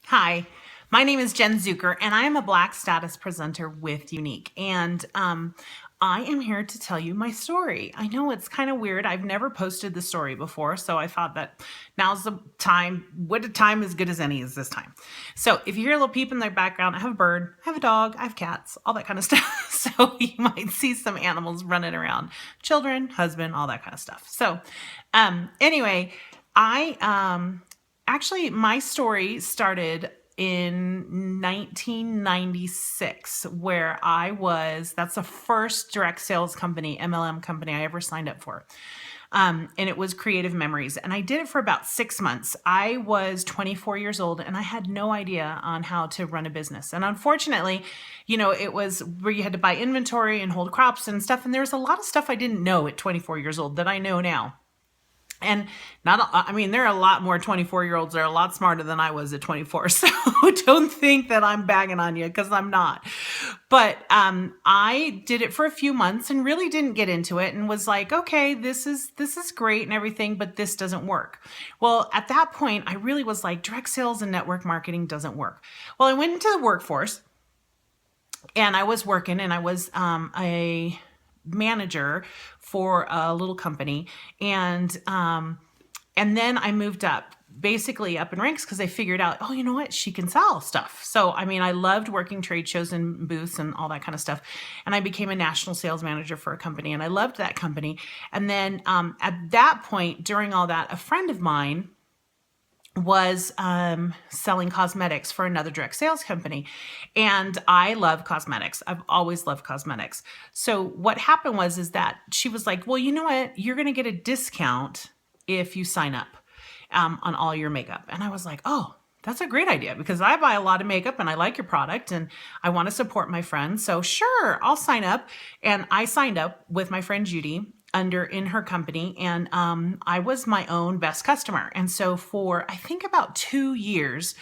Hi, my name is Jen Zucker, and I am a Black status presenter with Younique. And I am here to tell you my story. I know it's kind of weird. I've never posted the story before, so I thought that now's the time. What a time as good as any is this time. So if you hear a little peep in the background, I have a bird, I have a dog, I have cats, all that kind of stuff. So you might see some animals running around, children, husband, all that kind of stuff. So anyway, I actually, my story started in 1996, where that's the first direct sales company, MLM company I ever signed up for. And it was Creative Memories. And I did it for about 6 months. I was 24 years old and I had no idea on how to run a business. And unfortunately, it was where you had to buy inventory and hold crops and stuff. And there was a lot of stuff I didn't know at 24 years old that I know now. And there are a lot more 24-year-olds that are a lot smarter than I was at 24. So don't think that I'm bagging on you, because I'm not. But I did it for a few months and really didn't get into it and was like, okay, this is great and everything, but this doesn't work. Well, at that point, I really was like, direct sales and network marketing doesn't work. Well, I went into the workforce and I was working, and I was a manager for a little company, and then I moved up, basically up in ranks, because I figured out, oh, you know what, she can sell stuff. So I loved working trade shows and booths and all that kind of stuff, and I became a national sales manager for a company, and I loved that company. And then at that point, during all that, a friend of mine was selling cosmetics for another direct sales company. And I love cosmetics. I've always loved cosmetics. So what happened is that she was like, well, you know what? You're going to get a discount if you sign up on all your makeup. And I was like, oh, that's a great idea, because I buy a lot of makeup and I like your product and I want to support my friends. So sure, I'll sign up. And I signed up with my friend Judy in her company, and I was my own best customer. And so for I think about 2 years,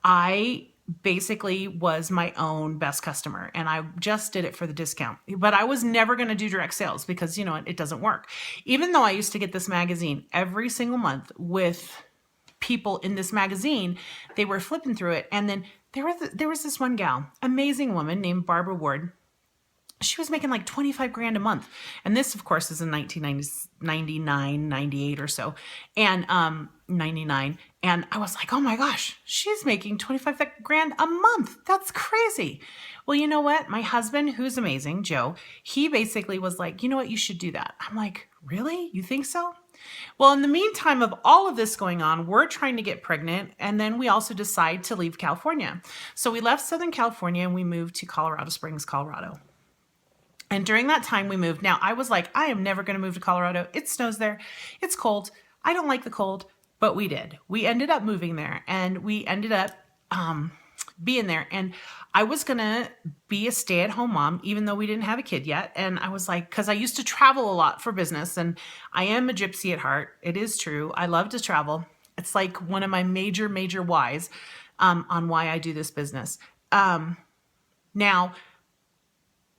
I basically was my own best customer, and I just did it for the discount. But I was never going to do direct sales because it doesn't work. Even though I used to get this magazine every single month with people in this magazine, they were flipping through it, and then there was this one gal, amazing woman named Barbara Ward. She was making like 25 grand a month. And this, of course, is in 1999, 98 or so. And 99. And I was like, oh my gosh, she's making 25 grand a month. That's crazy. Well, you know what? My husband, who's amazing, Joe, he basically was like, you know what? You should do that. I'm like, really? You think so? Well, in the meantime of all of this going on, we're trying to get pregnant. And then we also decide to leave California. So we left Southern California and we moved to Colorado Springs, Colorado. And during that time we moved. Now I was like, I am never going to move to Colorado. It snows there. It's cold. I don't like the cold, but we did. We ended up moving there, and we ended up being there. And I was going to be a stay-at-home mom, even though we didn't have a kid yet. And I was like, because I used to travel a lot for business, and I am a gypsy at heart. It is true. I love to travel. It's like one of my major, major whys on why I do this business. Now,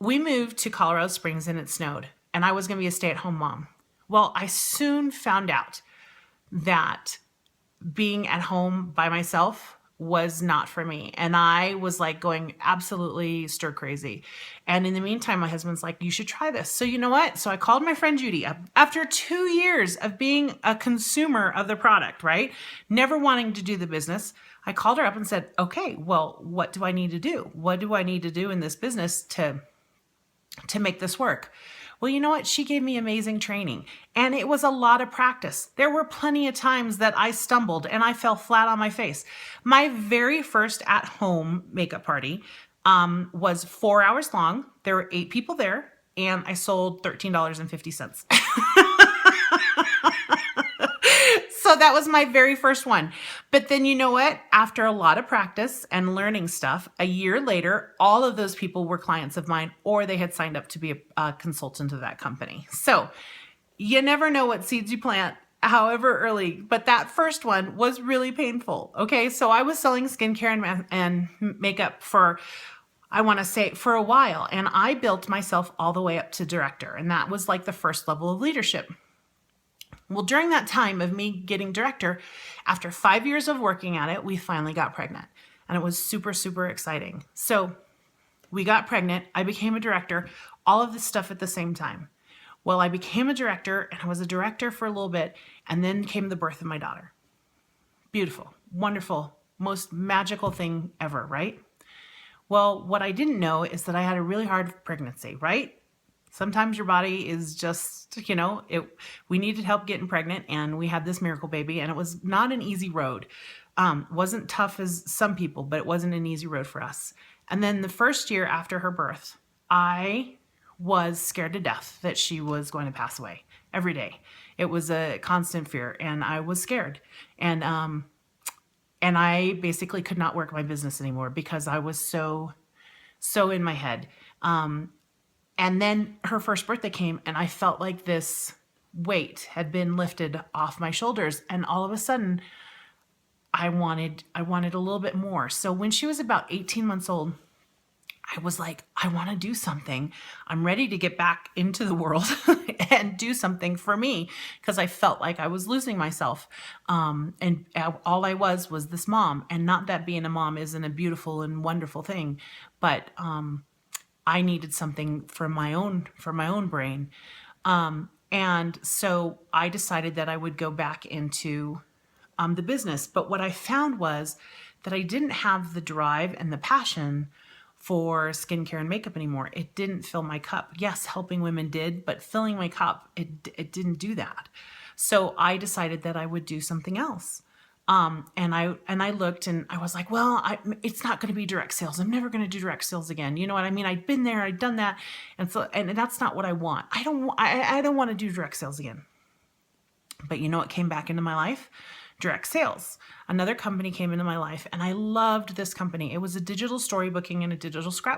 we moved to Colorado Springs and it snowed, and I was going to be a stay-at-home mom. Well, I soon found out that being at home by myself was not for me. And I was like going absolutely stir crazy. And in the meantime, my husband's like, you should try this. So you know what? So I called my friend Judy up after 2 years of being a consumer of the product, right? Never wanting to do the business. I called her up and said, okay, well, what do I need to do? What do I need to do in this business to make this work? Well, you know what? She gave me amazing training, and it was a lot of practice. There were plenty of times that I stumbled and I fell flat on my face. My very first at-home makeup party was 4 hours long. There were 8 people there, and I sold $13.50. So that was my very first one. But then you know what? After a lot of practice and learning stuff, a year later, all of those people were clients of mine, or they had signed up to be a consultant of that company. So you never know what seeds you plant, however early. But that first one was really painful. Okay, so I was selling skincare and makeup for, I want to say, for a while. And I built myself all the way up to director. And that was like the first level of leadership. Well, during that time of me getting director, after 5 years of working at it, we finally got pregnant. And it was super, super exciting. So we got pregnant. I became a director, all of this stuff at the same time. Well, I became a director and I was a director for a little bit. And then came the birth of my daughter. Beautiful, wonderful, most magical thing ever, right? Well, what I didn't know is that I had a really hard pregnancy, right? Sometimes your body is just, we needed help getting pregnant and we had this miracle baby and it was not an easy road. Wasn't tough as some people, but it wasn't an easy road for us. And then the first year after her birth, I was scared to death that she was going to pass away every day. It was a constant fear and I was scared. And I basically could not work my business anymore because I was so in my head. And then her first birthday came and I felt like this weight had been lifted off my shoulders. And all of a sudden I wanted a little bit more. So when she was about 18 months old, I was like, I want to do something. I'm ready to get back into the world and do something for me because I felt like I was losing myself. And all I was this mom. And not that being a mom isn't a beautiful and wonderful thing, but I needed something for my own brain. And so I decided that I would go back into the business. But what I found was that I didn't have the drive and the passion for skincare and makeup anymore. It didn't fill my cup. Yes, helping women did, but filling my cup, it didn't do that. So I decided that I would do something else. And I looked and I was like, well, it's not going to be direct sales. I'm never going to do direct sales again. You know what I mean? I'd been there, I'd done that. And so, and that's not what I want. I don't want to do direct sales again. But you know what came back into my life? Direct sales. Another company came into my life and I loved this company. It was a digital storybooking and a digital scrapbook.